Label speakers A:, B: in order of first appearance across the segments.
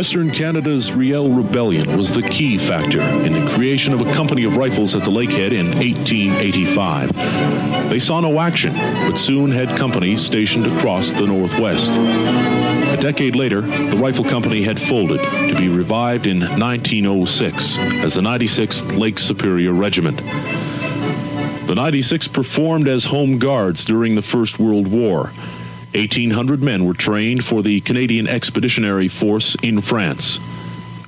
A: Western Canada's Riel Rebellion was the key factor in the creation of a company of rifles at the Lakehead in 1885. They saw no action, but soon had companies stationed across the Northwest. A decade later, the rifle company had folded to be revived in 1906 as the 96th Lake Superior Regiment. The 96 performed as home guards during the First World War. 1,800 men were trained for the Canadian Expeditionary Force in France.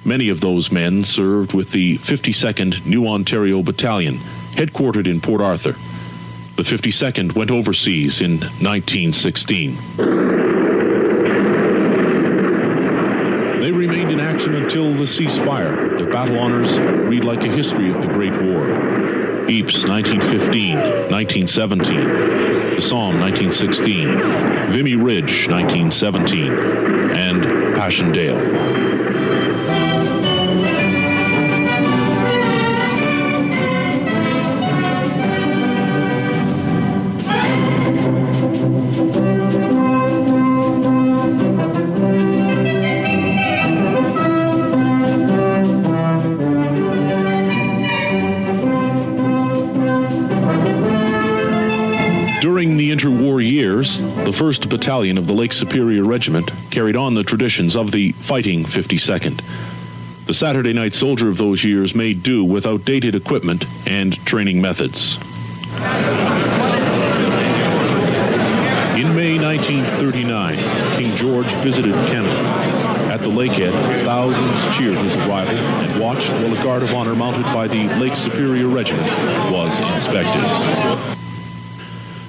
A: Many of those men served with the 52nd New Ontario Battalion, headquartered in Port Arthur. The 52nd went overseas in 1916. They remained in action until the ceasefire. Their battle honors read like a history of the Great War. Ypres, 1915, 1917. The Somme, 1916. Vimy Ridge, 1917. And Passchendaele. During the interwar years, the 1st Battalion of the Lake Superior Regiment carried on the traditions of the Fighting 52nd. The Saturday night soldier of those years made do with outdated equipment and training methods. In May 1939, King George visited Canada. At the Lakehead, thousands cheered his arrival and watched while a guard of honor mounted by the Lake Superior Regiment was inspected.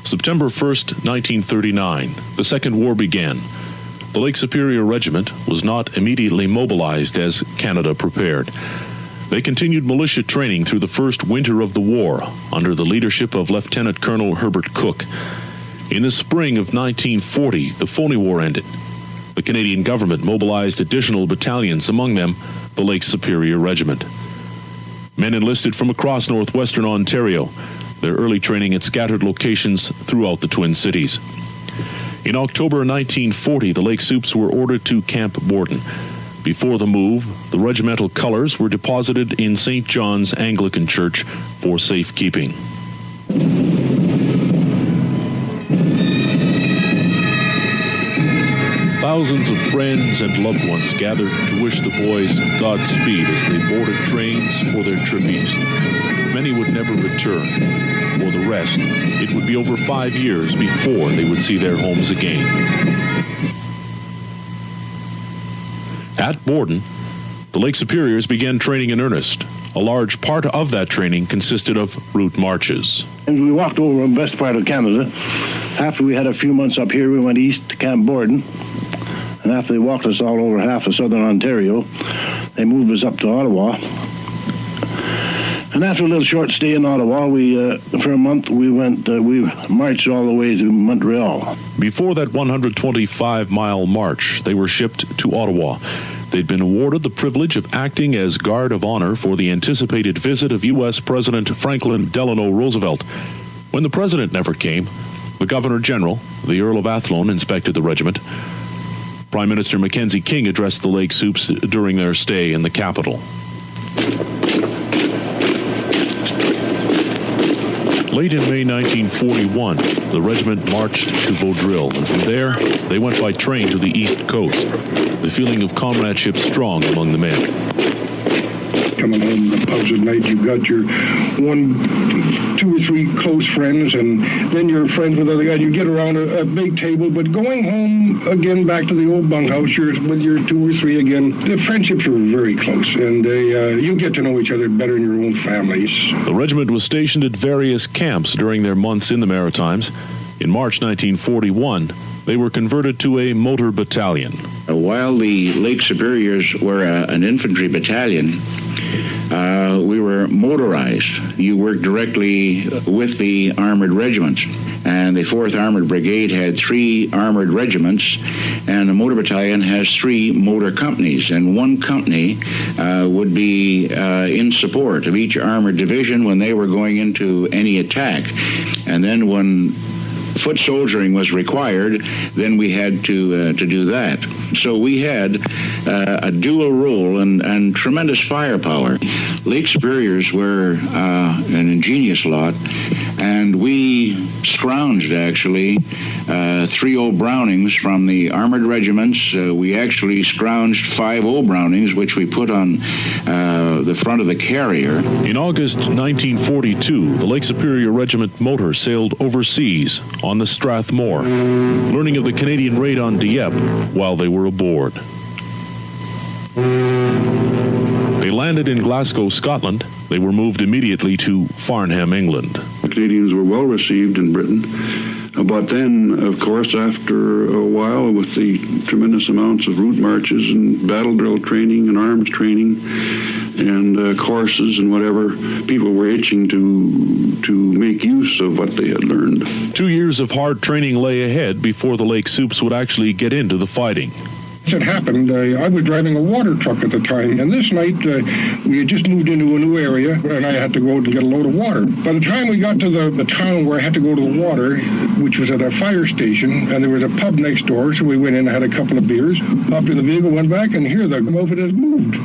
A: September 1st, 1939, the Second War began. The Lake Superior Regiment was not immediately mobilized as Canada prepared. They continued militia training through the first winter of the war under the leadership of Lieutenant Colonel Herbert Cook. In the spring of 1940, the Phoney War ended. The Canadian government mobilized additional battalions, among them the Lake Superior Regiment. Men enlisted from across northwestern Ontario, their early training at scattered locations throughout the Twin Cities. In October 1940, the Lake Supes were ordered to Camp Borden. Before the move, the regimental colors were deposited in St. John's Anglican Church for safekeeping. Thousands of friends and loved ones gathered to wish the boys Godspeed as they boarded trains for their trip east. Many would never return. For the rest, it would be over 5 years before they would see their homes again. At Borden, the Lake Superiors began training in earnest. A large part of that training consisted of route marches.
B: And we walked over in the best part of Canada. After we had a few months up here, we went east to Camp Borden. And after they walked us all over half of southern Ontario, they moved us up to Ottawa. And after a little short stay in Ottawa, for a month, we marched all the way to Montreal.
A: Before that 125-mile march, they were shipped to Ottawa. They'd been awarded the privilege of acting as guard of honor for the anticipated visit of U.S. President Franklin Delano Roosevelt. When the president never came, the Governor General, the Earl of Athlone, inspected the regiment. Prime Minister Mackenzie King addressed the Lake Supes during their stay in the capital. Late in May 1941, the regiment marched to Vaudreuil, and from there, they went by train to the East Coast. The feeling of comradeship strong among the men.
C: Coming home from the pubs at night, you've got your 1, 2 or 3 close friends, and then you're friends with other guys. You get around a big table, but going home again back to the old bunkhouse, you're with your 2 or 3 again. The friendships are very close, and you get to know each other better in your own families.
A: The regiment was stationed at various camps during their months in the Maritimes. In March 1941, they were converted to a motor battalion.
D: While the Lake Superiors were an infantry battalion, we were motorized. You worked directly with the armored regiments. And the 4th Armored Brigade had 3 armored regiments, and the motor battalion has 3 motor companies. And one company would be in support of each armored division when they were going into any attack. And then when foot soldiering was required, then we had to do that. So we had a dual role and tremendous firepower. Lake Superiors were an ingenious lot, and we scrounged, actually, 3 old Brownings from the armored regiments. We actually scrounged 5 old Brownings, which we put on the front of the carrier.
A: In August 1942, the Lake Superior Regiment motor sailed overseas on the Strathmore, learning of the Canadian raid on Dieppe while they were aboard. They landed in Glasgow, Scotland. They were moved immediately to Farnham, England.
E: The Canadians were well received in Britain, but then, of course, after a while, with the tremendous amounts of route marches and battle drill training and arms training and courses and whatever, people were itching to make use of what they had learned.
A: 2 years of hard training lay ahead before the Lake Supes would actually get into the fighting.
C: It happened, I was driving a water truck at the time, and this night we had just moved into a new area, and I had to go out and get a load of water. By the time we got to the town where I had to go to the water, which was at a fire station, and there was a pub next door, so we went in and had a couple of beers, hopped in the vehicle, went back, and here the outfit had moved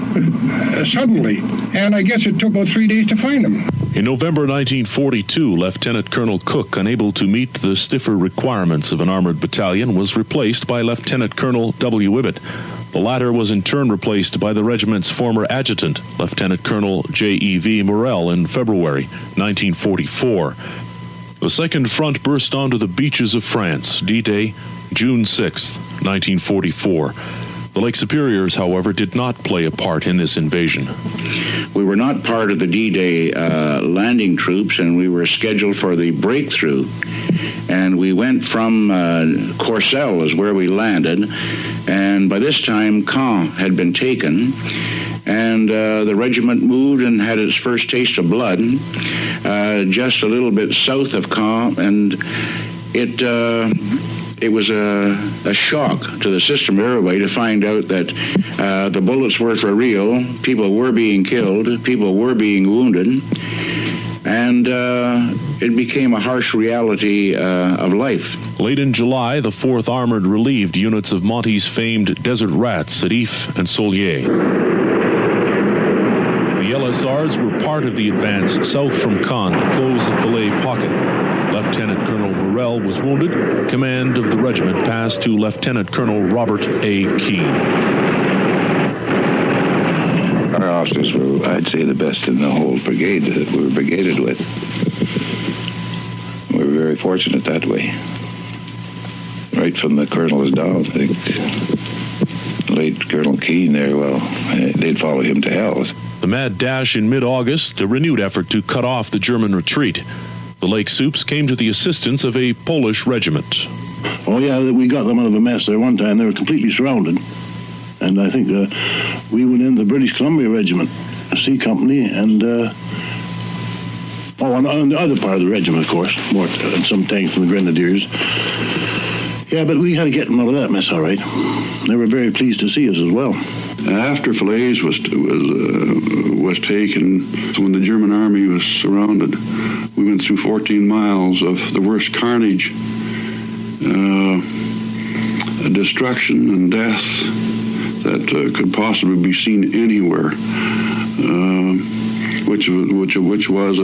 C: suddenly. And I guess it took about 3 days to find them.
A: In November 1942, Lieutenant Colonel Cook, unable to meet the stiffer requirements of an armored battalion, was replaced by Lieutenant Colonel WWII. The latter was in turn replaced by the regiment's former adjutant, Lieutenant Colonel J.E.V. Morel, in February 1944. The Second Front burst onto the beaches of France, D-Day, June 6, 1944. The Lake Superiors, however, did not play a part in this invasion.
D: We were not part of the D-Day landing troops, and we were scheduled for the breakthrough. And we went from Courcelles is where we landed, and by this time Caen had been taken, and the regiment moved and had its first taste of blood just a little bit south of Caen, and it was a shock to the system of everybody to find out that the bullets were for real, people were being killed, people were being wounded, and it became a harsh reality of life.
A: Late in July, the 4th Armored relieved units of Monty's famed Desert Rats at Ypres and Solier. The LSRs were part of the advance south from Caen to close the Falaise pocket. Lieutenant Colonel Morel was wounded. Command of the regiment passed to Lieutenant Colonel Robert A. Keane.
F: Our officers were, I'd say, the best in the whole brigade that we were brigaded with. We were very fortunate that way. Right from the colonels down, I think. Late Colonel Keane there, well, they'd follow him to hell.
A: The mad dash in mid-August, a renewed effort to cut off the German retreat. The Lake Supes came to the assistance of a Polish regiment.
B: Oh, yeah, we got them out of a mess there one time. They were completely surrounded. And I think we went in the British Columbia Regiment, C Company, and on the other part of the regiment, of course, more and some tanks from the Grenadiers. Yeah, but we had to get them out of that mess, all right. They were very pleased to see us as well.
E: After Falaise was taken, when the German army was surrounded, we went through 14 miles of the worst carnage, destruction and death that could possibly be seen anywhere, which was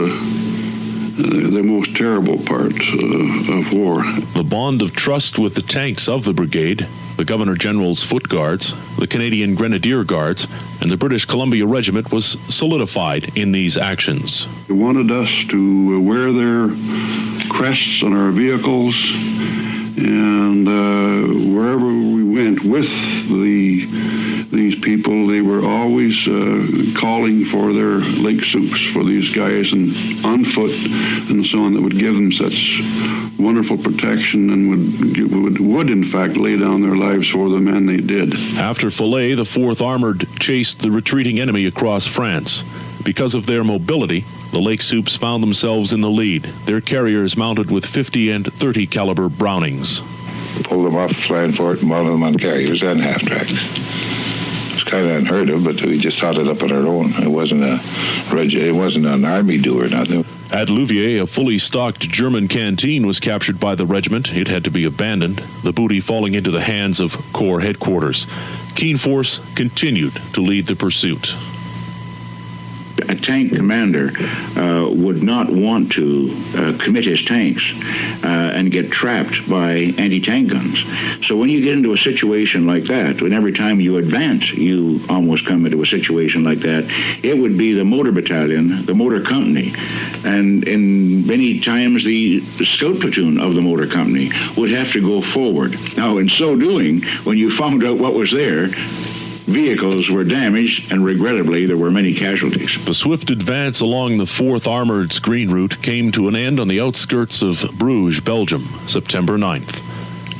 E: the most terrible part of war.
A: The bond of trust with the tanks of the brigade, the Governor-General's Foot Guards, the Canadian Grenadier Guards, and the British Columbia Regiment was solidified in these actions.
E: They wanted us to wear their crests on our vehicles, and wherever we went with these people, they were always calling for their Lake Supes, for these guys on foot and so on, that would give them such wonderful protection and would in fact lay down their lives for them, and they did.
A: After Falaise, the 4th Armored chased the retreating enemy across France. Because of their mobility, the Lake Supes found themselves in the lead, their carriers mounted with 50 and 30 caliber Brownings.
F: Pulled them off the flying fort and mounted them on carriers and half-tracks. It was kind of unheard of, but we just thought it up on our own. It wasn't an army do or nothing.
A: At Louviers, a fully stocked German canteen was captured by the regiment. It had to be abandoned, the booty falling into the hands of Corps headquarters. Keene Force continued to lead the pursuit.
D: A tank commander would not want to commit his tanks and get trapped by anti-tank guns. So when you get into a situation like that, when every time you advance, you almost come into a situation like that, it would be the motor battalion, the motor company, and in many times the scout platoon of the motor company would have to go forward. Now, in so doing, when you found out what was there, vehicles were damaged, and regrettably, there were many casualties.
A: The swift advance along the 4th Armoured Screen Route came to an end on the outskirts of Bruges, Belgium, September 9th.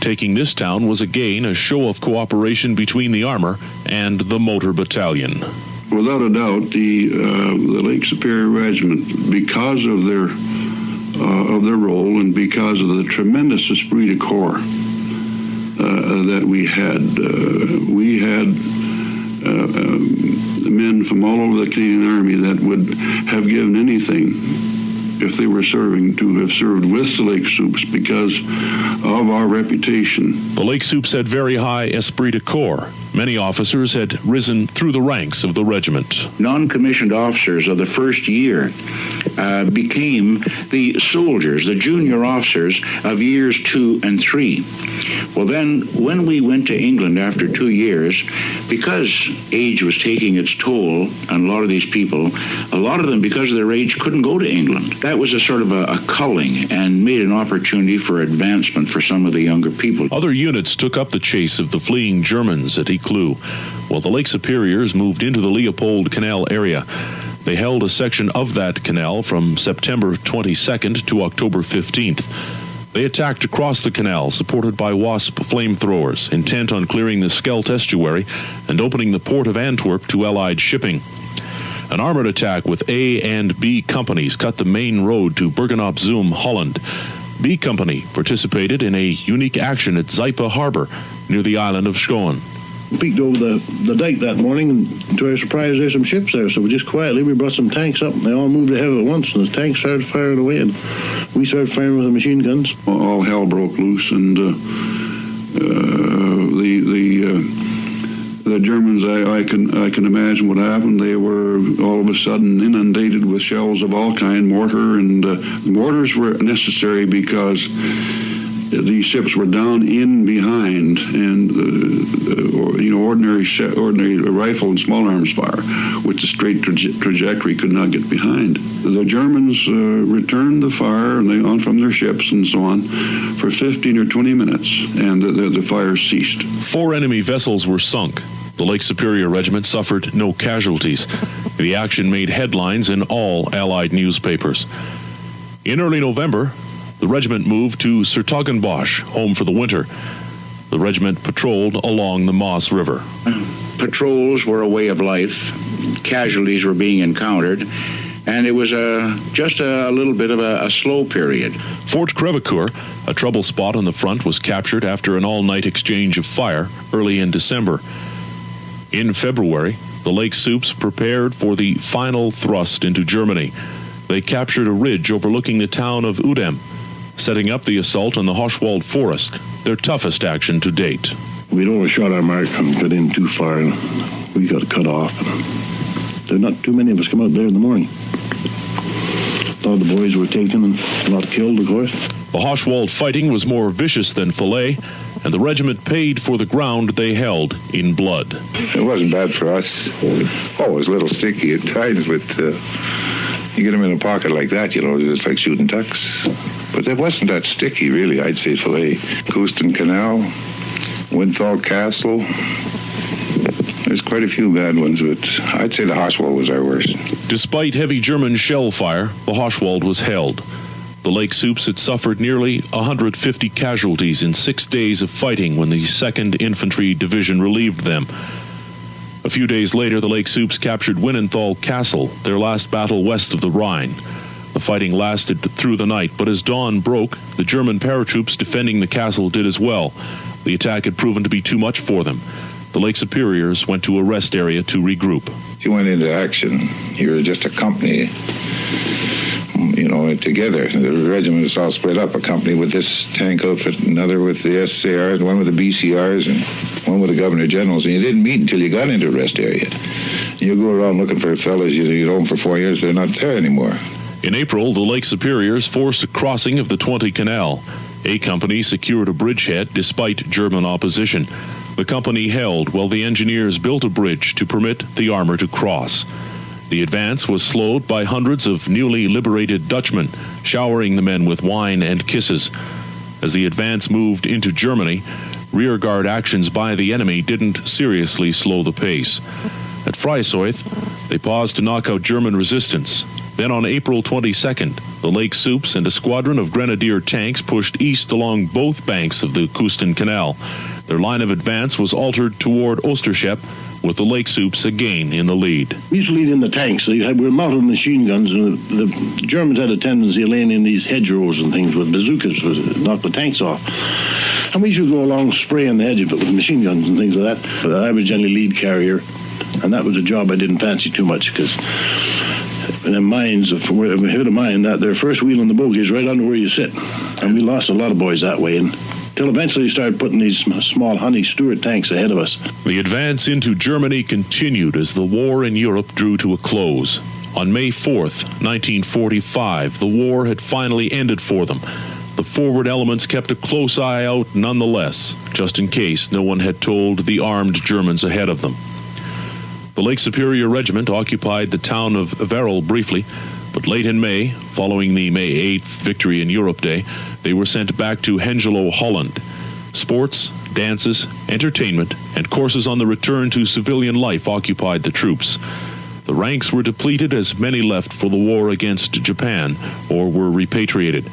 A: Taking this town was again a show of cooperation between the armour and the motor battalion.
E: Without a doubt, the Lake Superior Regiment, because of their role and because of the tremendous esprit de corps that we had men from all over the Canadian Army that would have given anything if they were serving to have served with the Lake Supes because of our reputation.
A: The Lake Supes had very high esprit de corps. Many officers had risen through the ranks of the regiment.
D: Non-commissioned officers of the first year became the soldiers, the junior officers of years 2 and 3. Well, then, when we went to England after 2 years, because age was taking its toll on a lot of these people, a lot of them, because of their age, couldn't go to England. That was a sort of a culling and made an opportunity for advancement for some of the younger people.
A: Other units took up the chase of the fleeing Germans at Ecloo, while the Lake Superiors moved into the Leopold Canal area. They held a section of that canal from September 22nd to October 15th. They attacked across the canal, supported by Wasp flamethrowers, intent on clearing the Scheldt Estuary and opening the port of Antwerp to Allied shipping. An armored attack with A and B companies cut the main road to Bergen-op-Zoom, Holland. B Company participated in a unique action at Zypa Harbor near the island of Schoen.
B: Peeked over the dike that morning, and to our surprise, there's some ships there. So we just quietly, we brought some tanks up, and they all moved ahead at once, and the tanks started firing away, and we started firing with the machine guns.
E: All hell broke loose, and the Germans, I can imagine what happened. They were all of a sudden inundated with shells of all kind, mortar, and mortars were necessary because these ships were down in behind, and ordinary rifle and small arms fire, which the straight trajectory could not get behind. The Germans returned the fire on from their ships and so on for 15 or 20 minutes, and the fire ceased.
A: 4 enemy vessels were sunk. The Lake Superior Regiment suffered no casualties. The action made headlines in all Allied newspapers. In early November, the regiment moved to Sertogenbosch, home for the winter. The regiment patrolled along the Maas River.
D: Patrols were a way of life. Casualties were being encountered, and it was just a little bit of a slow period.
A: Fort Crevecoeur, a trouble spot on the front, was captured after an all-night exchange of fire early in December. In February, the Lake Supes prepared for the final thrust into Germany. They captured a ridge overlooking the town of Udem, setting up the assault on the Hochwald Forest, their toughest action to date.
B: We'd overshot our mark and got in too far, and we got cut off. There were not too many of us come out there in the morning. A lot of the boys were taken and a lot killed, of course.
A: The Hochwald fighting was more vicious than Falaise, and the regiment paid for the ground they held in blood.
F: It wasn't bad for us. Oh, it was a little sticky at times, but you get them in a pocket like that, it was like shooting ducks. But it wasn't that sticky, really, I'd say, Falaise. Cooston Canal, Winthal Castle. There's quite a few bad ones, but I'd say the Hochwald was our worst.
A: Despite heavy German shell fire, the Hochwald was held. The Lake Supes had suffered nearly 150 casualties in 6 days of fighting when the 2nd Infantry Division relieved them. A few days later, the Lake Supes captured Winenthal Castle, their last battle west of the Rhine. The fighting lasted through the night, but as dawn broke, the German paratroops defending the castle did as well. The attack had proven to be too much for them. the Lake Superiors went to a rest area to regroup.
F: You went into action. You were just a company, together. The regiment was all split up, a company with this tank outfit, another with the SARs, one with the BCRs, and one with the Governor Generals, and you didn't meet until you got into a rest area. You go around looking for fellas you know them for 4 years, they're not there anymore.
A: In April, the Lake Superiors forced a crossing of the 20 Canal. A company secured a bridgehead despite German opposition. The company held while the engineers built a bridge to permit the armor to cross. The advance was slowed by hundreds of newly liberated Dutchmen, showering the men with wine and kisses. As the advance moved into Germany, rearguard actions by the enemy didn't seriously slow the pace. At Falaise, they paused to knock out German resistance. Then on April 22nd, the Lake Supes and a squadron of grenadier tanks pushed east along both banks of the Koosten Canal. Their line of advance was altered toward Oosterschep, with the Lake Supes again in the lead.
B: We used to lead in the tanks. We were mounted machine guns, and the Germans had a tendency of laying in these hedgerows and things with bazookas to knock the tanks off. And we should go along spraying the hedge of it with machine guns and things like that. I was generally lead carrier, and that was a job I didn't fancy too much, because the mines, if we hit a mine, that their first wheel in the bogey is right under where you sit. And we lost a lot of boys that way, until eventually you started putting these small Honey Stewart tanks ahead of us.
A: The advance into Germany continued as the war in Europe drew to a close. On May 4th, 1945, the war had finally ended for them. The forward elements kept a close eye out nonetheless, just in case no one had told the armed Germans ahead of them. The Lake Superior Regiment occupied the town of Verrel briefly, but late in May, following the May 8th Victory in Europe Day, they were sent back to Hengelo, Holland. Sports, dances, entertainment, and courses on the return to civilian life occupied the troops. The ranks were depleted as many left for the war against Japan or were repatriated.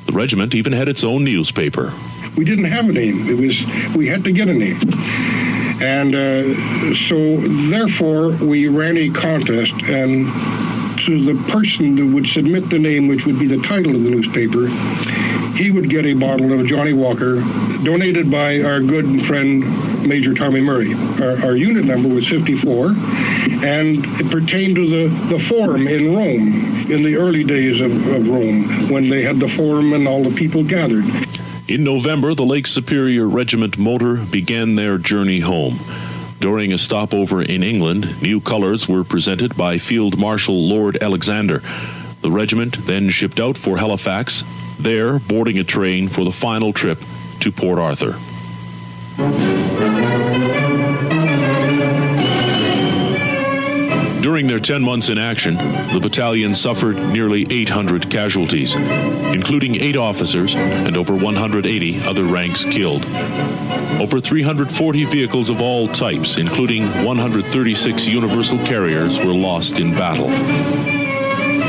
A: The regiment even had its own newspaper.
C: We didn't have a name. We had to get a name. And so therefore we ran a contest, and to the person that would submit the name, which would be the title of the newspaper, he would get a bottle of Johnny Walker donated by our good friend Major Tommy Murray. Our unit number was 54, and it pertained to the Forum in Rome, in the early days of Rome, when they had the Forum and all the people gathered.
A: In November, the Lake Superior Regiment motor began their journey home. During a stopover in England, new colors were presented by Field Marshal Lord Alexander. The regiment then shipped out for Halifax, there boarding a train for the final trip to Port Arthur. During their 10 months in action, the battalion suffered nearly 800 casualties, including 8 officers and over 180 other ranks killed. Over 340 vehicles of all types, including 136 universal carriers, were lost in battle.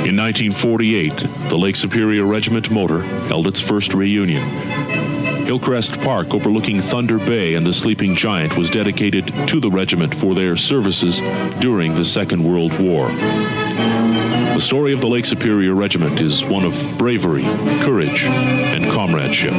A: In 1948, the Lake Superior Regiment motor held its first reunion. Hillcrest Park overlooking Thunder Bay and the Sleeping Giant was dedicated to the regiment for their services during the Second World War. The story of the Lake Superior Regiment is one of bravery, courage, and comradeship.